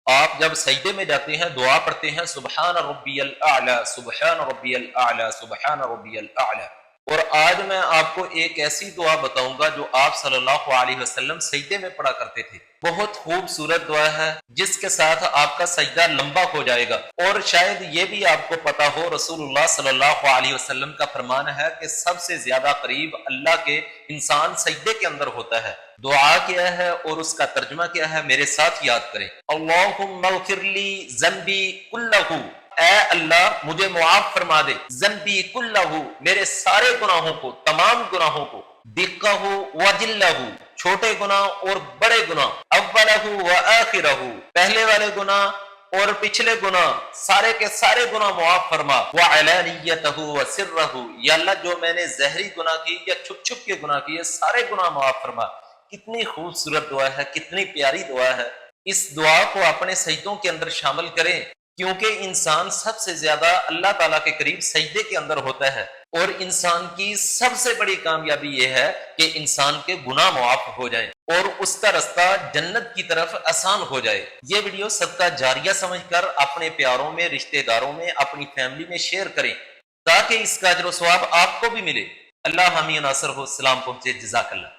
آپ جب سجدے میں جاتے ہیں دعا پڑھتے ہیں سبحان ربی الاعلی سبحان ربی الاعلی سبحان ربی الاعلی۔ اور آج میں آپ کو ایک ایسی دعا بتاؤں گا جو آپ صلی اللہ علیہ وسلم سجدے میں پڑھا کرتے تھے۔ بہت خوبصورت دعا ہے جس کے ساتھ آپ کا سجدہ لمبا ہو جائے گا۔ اور شاید یہ بھی آپ کو پتا ہو، رسول اللہ صلی اللہ علیہ وسلم کا فرمان ہے کہ سب سے زیادہ قریب اللہ کے انسان سجدے کے اندر ہوتا ہے۔ دعا کیا ہے اور اس کا ترجمہ کیا ہے، میرے ساتھ یاد کریں۔ اللہم اغفر لی ذنبی کلہ، اے اللہ مجھے معاف فرما دے، ذنبی کلہ، میرے سارے گناہوں کو، تمام گناہوں کو، دقہ و جلہ، چھوٹے گناہ اور بڑے گناہ، اولہ و آخرہ، پہلے والے گناہ اور پچھلے گناہ، سارے کے سارے گناہ معاف فرما، وعلانیتہ و سرہ، یا اللہ جو میں نے ظاہری گناہ کی یا چھپ چھپ کے گناہ کیے سارے گناہ معاف فرما۔ کتنی خوبصورت دعا ہے، کتنی پیاری دعا ہے۔ اس دعا کو اپنے سجدوں کے اندر شامل کریں، کیونکہ انسان سب سے زیادہ اللہ تعالیٰ کے قریب سجدے کے اندر ہوتا ہے، اور انسان کی سب سے بڑی کامیابی یہ ہے کہ انسان کے گناہ معاف ہو جائیں اور اس کا رستہ جنت کی طرف آسان ہو جائے۔ یہ ویڈیو صدقہ جاریہ سمجھ کر اپنے پیاروں میں، رشتہ داروں میں، اپنی فیملی میں شیئر کریں تاکہ اس کا اجر و ثواب آپ کو بھی ملے۔ اللہ حامی و ناصر ہو۔ السلام پہنچے۔ جزاک اللہ۔